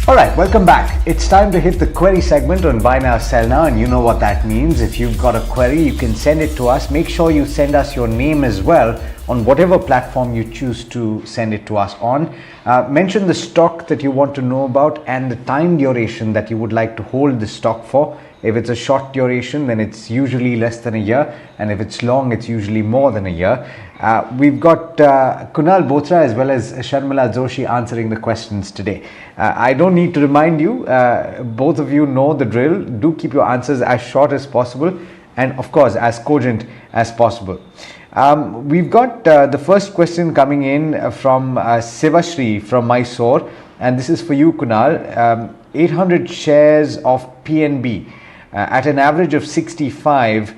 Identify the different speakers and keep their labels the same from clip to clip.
Speaker 1: Alright, welcome back. It's time to hit the query segment on Buy Now, Sell Now, and you know what that means. If you've got a query, you can send it to us. Make sure you send us your name as well on whatever platform you choose to send it to us on. Mention the stock that you want to know about and the time duration that you would like to hold the stock for. If it's a short duration, then it's usually less than a year, and if it's long, it's usually more than a year. We've got Kunal Bothra as well as Sharmila Joshi answering the questions today. I don't need to remind you, both of you know the drill. Do keep your answers as short as possible and of course as cogent as possible. We've got the first question coming in from Sivashri from Mysore, and this is for you, Kunal. 800 shares of PNB at an average of 65,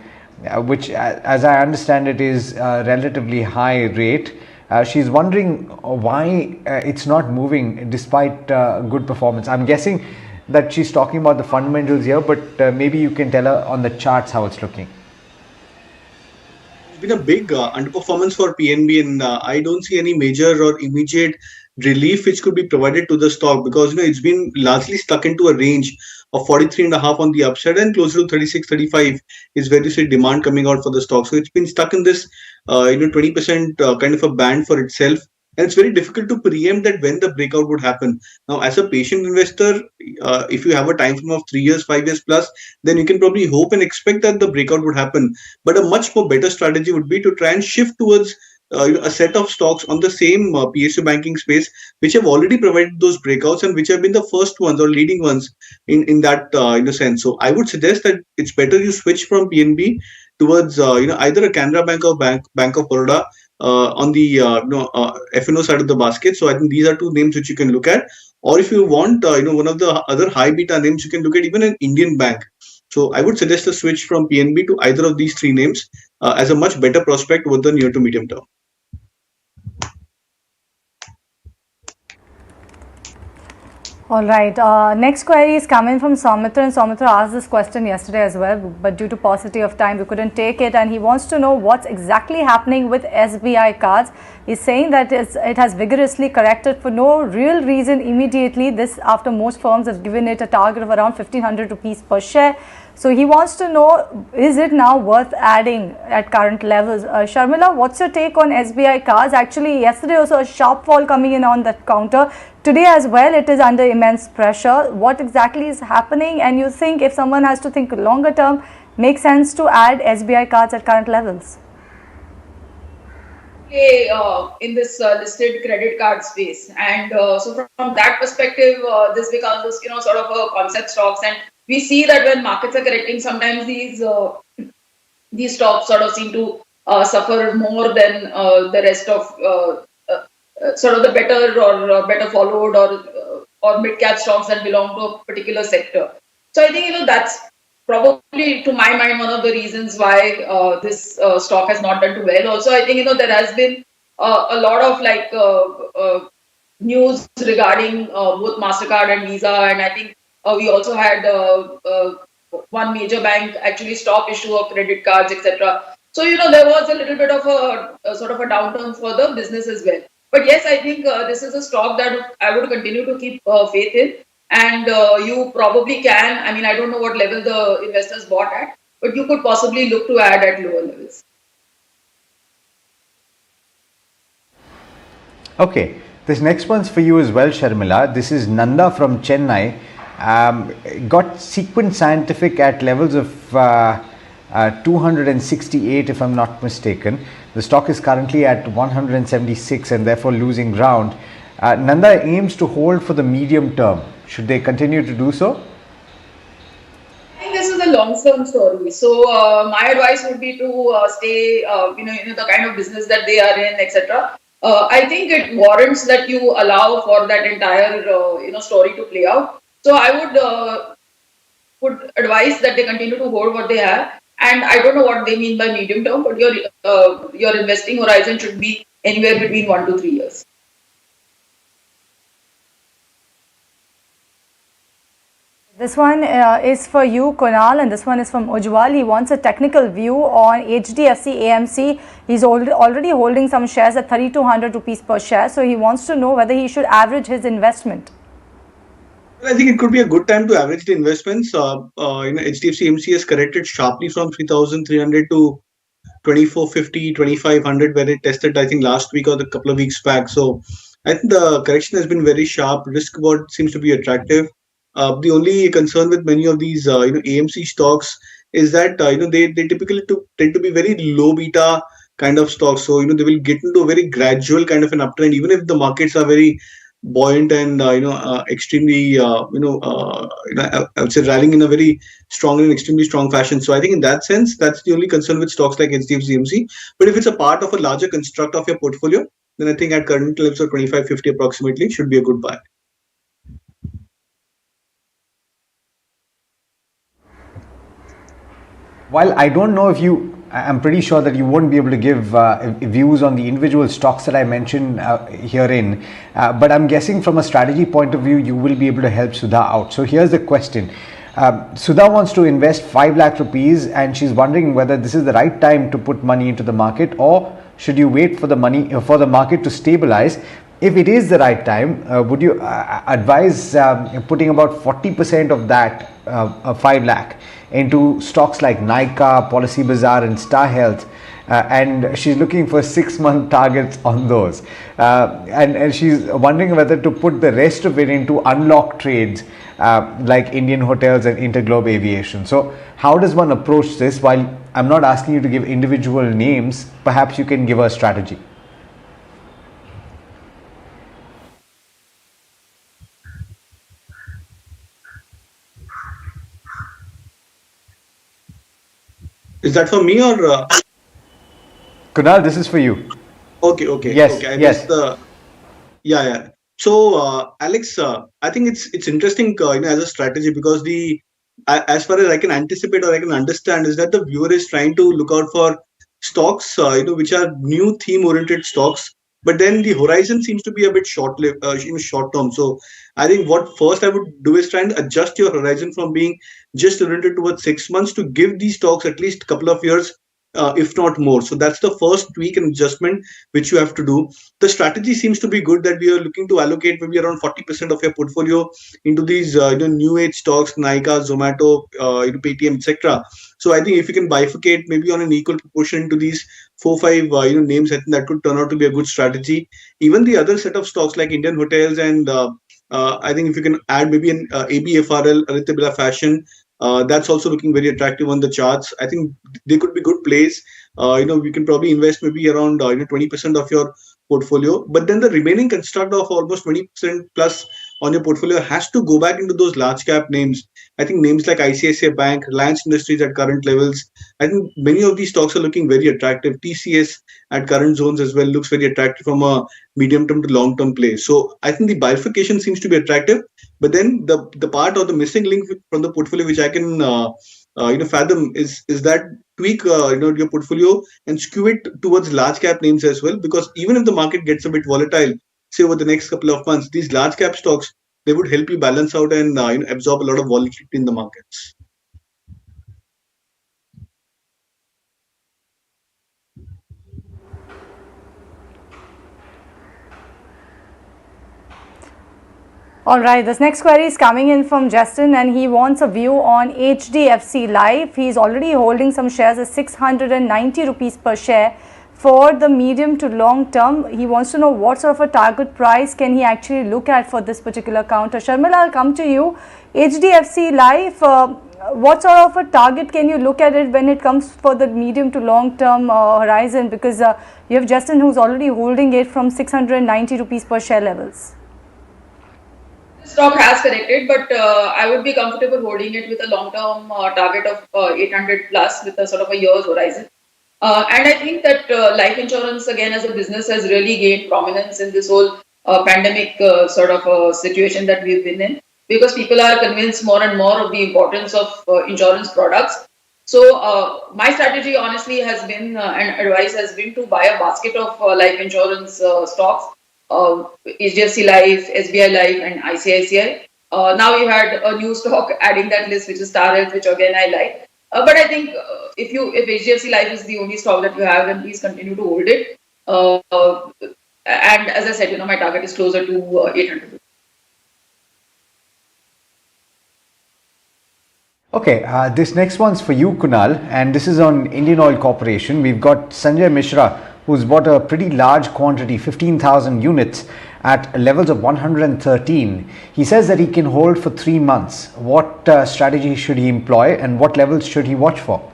Speaker 1: which as I understand it is a relatively high rate. She's wondering why it's not moving despite good performance. I'm guessing that she's talking about the fundamentals here, but maybe you can tell her on the charts how it's looking.
Speaker 2: It's been a big underperformance for PNB, and I don't see any major or immediate relief which could be provided to the stock, because it's been largely stuck into a range of 43.5 on the upside and closer to 36, 35 is where you see demand coming out for the stock. So it's been stuck in this 20% kind of a band for itself, and it's very difficult to preempt that when the breakout would happen. Now, as a patient investor, if you have a time frame of 3 years, 5 years plus, then you can probably hope and expect that the breakout would happen. But a much more better strategy would be to try and shift towards a set of stocks on the same PSU banking space, which have already provided those breakouts and which have been the first ones or leading ones in that sense. So I would suggest that it's better you switch from PNB towards either a Canara Bank or Bank of Baroda on the FNO side of the basket. So I think these are two names which you can look at. Or if you want one of the other high beta names, you can look at even an Indian bank. So I would suggest a switch from PNB to either of these three names as a much better prospect over the near to medium term.
Speaker 3: All right. Next query is coming from Soumitra, and Soumitra asked this question yesterday as well, but due to paucity of time, we couldn't take it. And he wants to know what's exactly happening with SBI Cards. He's saying that it has vigorously corrected for no real reason immediately. This after most firms have given it a target of around 1,500 rupees per share. So he wants to know, is it now worth adding at current levels? Sharmila, what's your take on SBI Cards? Actually, yesterday also a sharp fall coming in on that counter. Today as well, it is under immense pressure. What exactly is happening? And you think if someone has to think longer term, makes sense to add SBI Cards at current levels?
Speaker 4: In this listed credit card space, and so from that perspective, this becomes sort of a concept stocks, and we see that when markets are correcting, sometimes these stocks sort of seem to suffer more than the rest of sort of the better or better followed or mid cap stocks that belong to a particular sector. So I think that's probably, to my mind, one of the reasons why this stock has not done too well. Also, I think there has been a lot of news regarding both MasterCard and Visa, and I think we also had one major bank actually stop issue of credit cards, etc. So there was a little bit of a sort of a downturn for the business as well. But yes, I think this is a stock that I would continue to keep faith in. And you probably can, I don't know what level the investors bought at, but you could possibly look to add at lower levels.
Speaker 1: Okay, this next one's for you as well, Sharmila. This is Nanda from Chennai. Got Sequin Scientific at levels of 268 if I'm not mistaken. The stock is currently at 176 and therefore losing ground. Nanda aims to hold for the medium term. Should they continue to do so?
Speaker 4: I think this is a long-term story. So my advice would be to stay, the kind of business that they are in, etc. I think it warrants that you allow for that entire, story to play out. So I would advise that they continue to hold what they have. And I don't know what they mean by medium term, but your investing horizon should be anywhere between 1 to 3 years.
Speaker 3: This one is for you, Kunal, and this one is from Ujwal. He wants a technical view on HDFC AMC. He's already holding some shares at 3,200 rupees per share. So he wants to know whether he should average his investment.
Speaker 2: I think it could be a good time to average the investments. HDFC MC has corrected sharply from 3,300 to 2450, 2500, where it tested, I think, last week or a couple of weeks back. So I think the correction has been very sharp. Risk reward seems to be attractive. The only concern with many of these AMC stocks is that they typically tend to be very low beta kind of stocks. So they will get into a very gradual kind of an uptrend, even if the markets are very buoyant and extremely I would say rallying in a very strong and extremely strong fashion. So I think in that sense, that's the only concern with stocks like HDFC MC. But if it's a part of a larger construct of your portfolio, then I think at current levels of 2550 approximately should be a good buy.
Speaker 1: While I don't know if I'm pretty sure that you won't be able to give views on the individual stocks that I mentioned herein, but I'm guessing from a strategy point of view, you will be able to help Sudha out. So here's the question. Sudha wants to invest 5 lakh rupees and she's wondering whether this is the right time to put money into the market, or should you wait for the market to stabilize. If it is the right time, would you advise putting about 40% of that 5 lakh into stocks like Nykaa, Policy Bazaar, and Star Health? And she's looking for 6-month targets on those. And she's wondering whether to put the rest of it into unlock trades like Indian Hotels and Interglobe Aviation. So, how does one approach this? While I'm not asking you to give individual names, perhaps you can give a strategy.
Speaker 2: Is that for me or?
Speaker 1: Kunal, this is for you.
Speaker 2: Okay.
Speaker 1: Yes,
Speaker 2: I
Speaker 1: yes.
Speaker 2: missed the. Yeah. So, Alex, I think it's interesting, as a strategy, because as far as I can anticipate or I can understand, is that the viewer is trying to look out for stocks, which are new theme-oriented stocks. But then the horizon seems to be a bit short-lived, short term. So I think what first I would do is try and adjust your horizon from being just oriented towards 6 months to give these stocks at least a couple of years, if not more. So that's the first tweak and adjustment which you have to do. The strategy seems to be good, that we are looking to allocate maybe around 40% of your portfolio into these new age stocks, Nykaa, Zomato, Paytm, etc. So I think if you can bifurcate maybe on an equal proportion into these 4-5 names, I think that could turn out to be a good strategy. Even the other set of stocks like Indian Hotels and I think if you can add maybe an ABFRL, Aditya Birla Fashion, that's also looking very attractive on the charts. I think they could be good plays. We can probably invest maybe around 20% of your portfolio, but then the remaining construct of almost 20% plus on your portfolio has to go back into those large cap names. I think names like ICICI Bank, Reliance Industries at current levels. I think many of these stocks are looking very attractive. TCS at current zones as well looks very attractive from a medium term to long term play. So I think the bifurcation seems to be attractive, but then the part or the missing link from the portfolio which I can fathom is that tweak your portfolio and skew it towards large cap names as well, because even if the market gets a bit volatile, say over the next couple of months, these large cap stocks, they would help you balance out and absorb a lot of volatility in the markets.
Speaker 3: All right, this next query is coming in from Justin and he wants a view on HDFC Life. He is already holding some shares at 690 rupees per share for the medium to long term. He wants to know what sort of a target price can he actually look at for this particular counter. Sharmila, I'll come to you. HDFC Life, what sort of a target can you look at it when it comes for the medium to long term horizon? Because you have Justin who's already holding it from 690 rupees per share levels.
Speaker 4: Stock has corrected, but I would be comfortable holding it with a long-term target of 800 plus with a sort of a year's horizon. And I think that life insurance again as a business has really gained prominence in this whole pandemic sort of situation that we've been in, because people are convinced more and more of the importance of insurance products. So my strategy honestly has been and advice has been to buy a basket of life insurance stocks. HDFC Life, SBI Life, and ICICI. Now you had a new stock adding that list, which is Star Health, which again I like. But I think if HDFC Life is the only stock that you have, then please continue to hold it. And as I said, my target is closer to 800.
Speaker 1: Okay, this next one's for you, Kunal, and this is on Indian Oil Corporation. We've got Sanjay Mishra, who's bought a pretty large quantity, 15,000 units at levels of 113. He says that he can hold for 3 months. What strategy should he employ, and what levels should he watch for?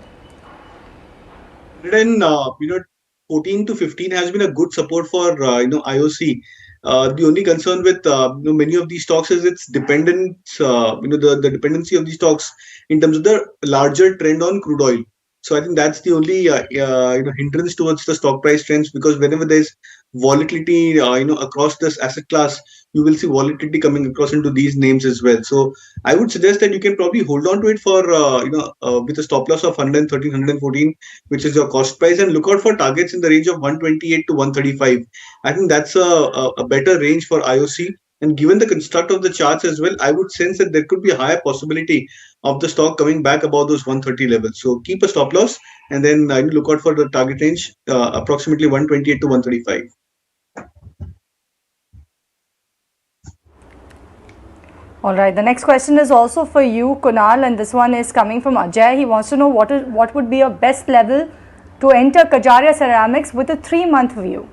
Speaker 2: Then 14 to 15 has been a good support for IOC. The only concern with many of these stocks is its dependence, the dependency of these stocks in terms of the larger trend on crude oil. So I think that's the only hindrance towards the stock price trends, because whenever there's volatility across this asset class, you will see volatility coming across into these names as well. So I would suggest that you can probably hold on to it for with a stop loss of 113, 114, which is your cost price, and look out for targets in the range of 128 to 135. I think that's a better range for IOC. And given the construct of the charts as well, I would sense that there could be a higher possibility of the stock coming back above those 130 levels. So keep a stop loss, and then look out for the target range approximately 128 to 135.
Speaker 3: All right, the next question is also for you, Kunal, and this one is coming from Ajay. He wants to know what would be your best level to enter Kajaria Ceramics with a 3-month view.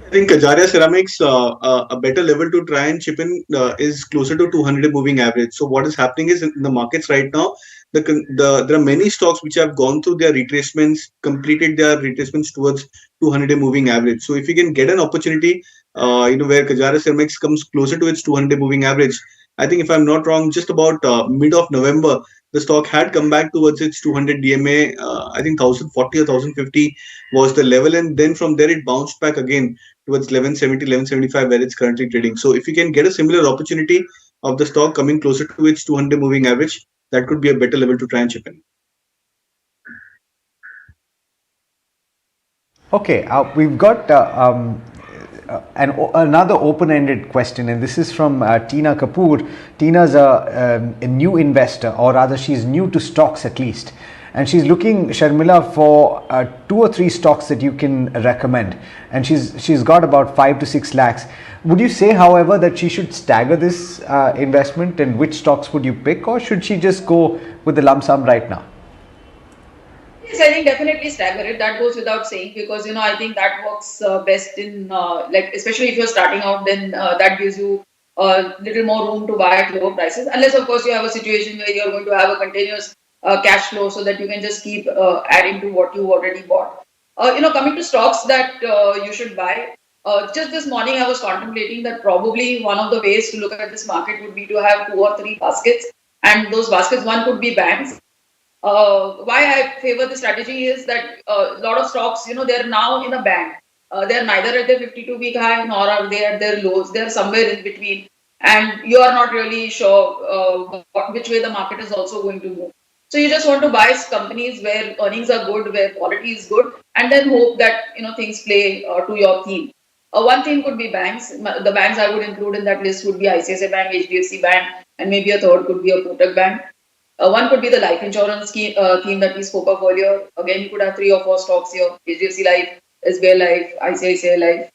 Speaker 2: I think Kajaria Ceramics, a better level to try and chip in is closer to 200 moving average. So what is happening is, in the markets right now, there are many stocks which have gone through their retracements, completed their retracements towards 200 moving average. So if you can get an opportunity, where Kajaria Ceramics comes closer to its 200 moving average, I think if I'm not wrong, just about mid of November, the stock had come back towards its 200 DMA. I think 1040 or 1050 was the level, and then from there it bounced back again towards 1170, 1175, where it's currently trading. So if you can get a similar opportunity of the stock coming closer to its 200 moving average, that could be a better level to try and chip in.
Speaker 1: Okay, we've got another open-ended question, and this is from Tina Kapoor. Tina's a new investor, or rather she's new to stocks at least, and she's looking, Sharmila, for 2 or 3 stocks that you can recommend, and she's got about 5 to 6 lakhs. Would you say, however, that she should stagger this investment, and which stocks would you pick, or should she just go with the lump sum right now?
Speaker 4: Yes, I think definitely stagger it. That goes without saying, because I think that works best in especially if you're starting out, then that gives you a little more room to buy at lower prices. Unless of course you have a situation where you're going to have a continuous cash flow, so that you can just keep adding to what you already bought. Coming to stocks that you should buy. Just this morning, I was contemplating that probably one of the ways to look at this market would be to have 2 or 3 baskets, and those baskets, one could be banks. Why I favor the strategy is that a lot of stocks, they're now in a band. They're neither at their 52-week high nor are they at their lows. They're somewhere in between, and you are not really sure which way the market is also going to move. So you just want to buy companies where earnings are good, where quality is good, and then hope that things play to your theme. One theme could be banks. The banks I would include in that list would be ICICI Bank, HDFC Bank, and maybe a third could be a Kotak Bank. One could be the life insurance theme that we spoke of earlier. Again, you could have 3 or 4 stocks here: HDFC Life, SBI Life, ICICI Life.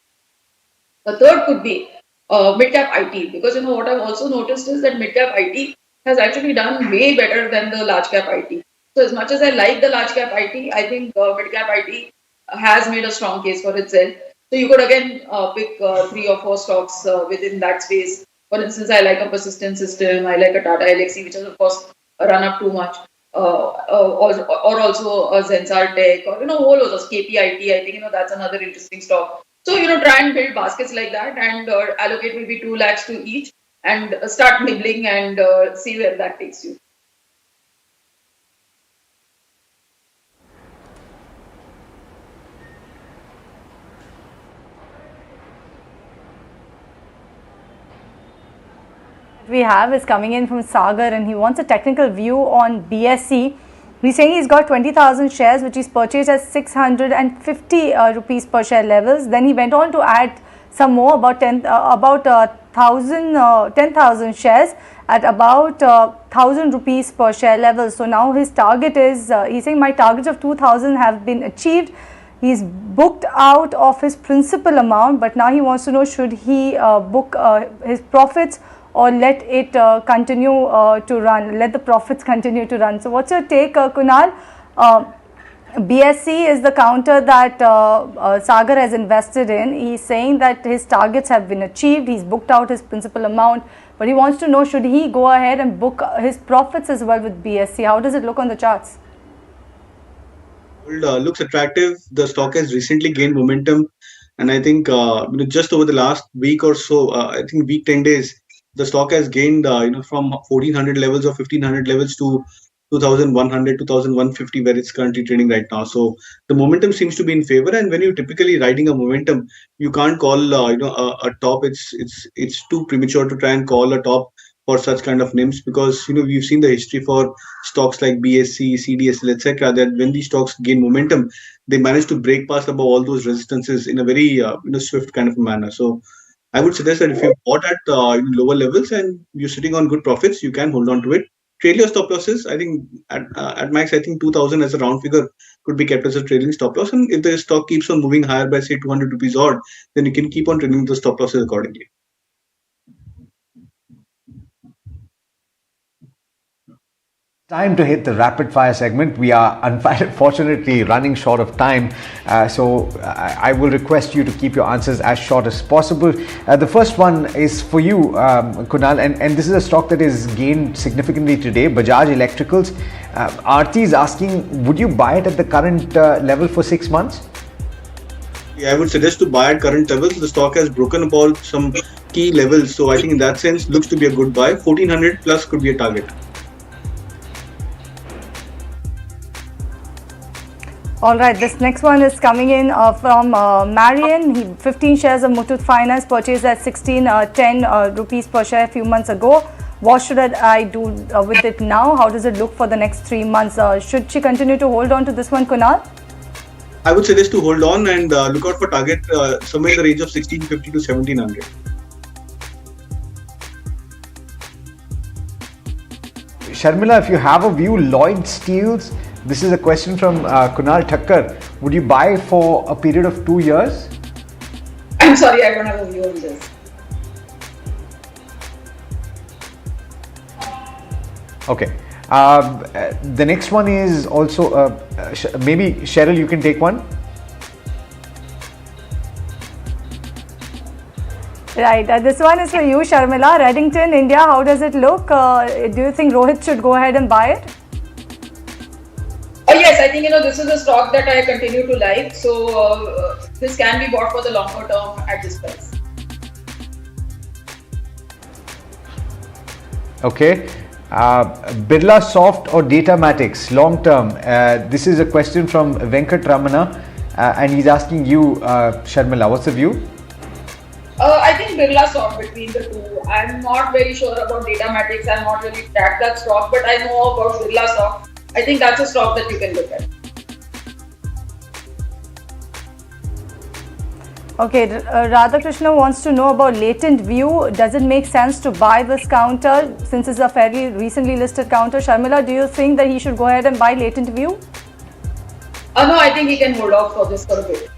Speaker 4: The third could be mid-cap IT, because what I've also noticed is that mid-cap IT has actually done way better than the large-cap IT. So as much as I like the large-cap IT, I think mid-cap IT has made a strong case for itself. So you could again pick 3 or 4 stocks within that space. For instance, I like a Persistent System, I like a Tata Elxsi, which has of course run up too much, or also a Zensar Tech, or whole of those KPIT. I think that's another interesting stock. So try and build baskets like that, and allocate maybe 2 lakhs to each, and start nibbling and see where that takes you.
Speaker 3: We have is coming in from Sagar, and he wants a technical view on BSE. He's saying he's got 20,000 shares which he's purchased at 650 rupees per share levels. Then he went on to add some more, about 10,000 shares at about 1,000 rupees per share level. So now his target is, he's saying my targets of 2,000 have been achieved. He's booked out of his principal amount, but now he wants to know, should he book his profits or let it continue to run, let the profits continue to run? So what's your take, Kunal? BSC is the counter that Sagar has invested in. He's saying that his targets have been achieved. He's booked out his principal amount, but he wants to know, should he go ahead and book his profits as well with BSC? How does it look on the charts?
Speaker 2: Looks attractive. The stock has recently gained momentum, and I think just over the last week or so, I think week 10 days, the stock has gained from 1400 levels or 1500 levels to 2100, 2150, where it's currently trading right now. So the momentum seems to be in favor, and when you're typically riding a momentum, you can't call a top. It's too premature to try and call a top for such kind of names, because we've seen the history for stocks like BSC, CDSL, etc., that when these stocks gain momentum, they manage to break past above all those resistances in a very swift kind of manner. So I would suggest that if you bought at lower levels and you're sitting on good profits, you can hold on to it. Trail your stop losses. I think at max, I think 2000 as a round figure could be kept as a trailing stop loss. And if the stock keeps on moving higher by say 200 rupees odd, then you can keep on trailing the stop losses accordingly.
Speaker 1: Time to hit the rapid fire segment. We are unfortunately running short of time, so I will request you to keep your answers as short as possible. The first one is for you, Kunal, and this is a stock that is gained significantly today, Bajaj Electricals. Aarti is asking, would you buy it at the current level for 6 months?
Speaker 2: Yeah, I would suggest to buy at current levels. The stock has broken about some key levels, so I think in that sense looks to be a good buy. 1400 plus could be a target.
Speaker 3: All right, this next one is coming in from Marian. 15 shares of Muthoot Finance purchased at 1610 rupees per share a few months ago. What should I do with it now? How does it look for the next 3 months? Should she continue to hold on to this one, Kunal?
Speaker 2: I would suggest to hold on and look out for target somewhere in the range of 1650 to 1700.
Speaker 1: Sharmila, if you have a view, Lloyd Steels. This is a question from Kunal Thakkar. Would you buy for a period of 2 years?
Speaker 4: I'm sorry, I don't have a view on this.
Speaker 1: Okay. The next one is also maybe Cheryl, you can take one.
Speaker 3: Right. This one is for you, Sharmila. Reddington, India. How does it look? Do you think Rohit should go ahead and buy it?
Speaker 4: Yes, I think this is a stock that I continue to like. So this can be bought for the longer term at this price.
Speaker 1: Okay. Birla Soft or Datamatics long term? This is a question from Venkat Ramana, and he's asking you, Sharmila, what's the view?
Speaker 4: I think Birla Soft between the two. I'm not very sure about Datamatics. I'm not really tracked that stock, but I know about Birla Soft. I think that's a stock that you can look at.
Speaker 3: Okay, Radhakrishna wants to know about Latent View. Does it make sense to buy this counter since it's a fairly recently listed counter? Sharmila, do you think that he should go ahead and buy Latent View?
Speaker 4: No, I think he can hold off for this for a bit.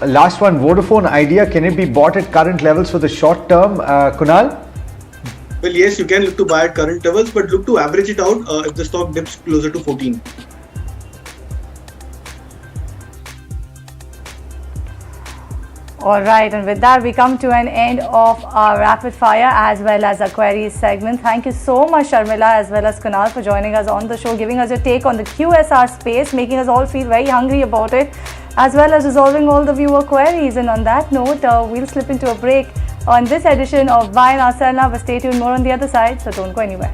Speaker 1: Last one, Vodafone Idea. Can it be bought at current levels for the short term, Kunal?
Speaker 2: Well, yes, you can look to buy at current levels, but look to average it out if the stock dips closer to 14.
Speaker 3: All right, and with that, we come to an end of our rapid fire as well as our queries segment. Thank you so much, Sharmila, as well as Kunal, for joining us on the show, giving us your take on the QSR space, making us all feel very hungry about it, as well as resolving all the viewer queries. And on that note, we'll slip into a break on this edition of Buy Now Sell Now, but stay tuned more on the other side, so don't go anywhere.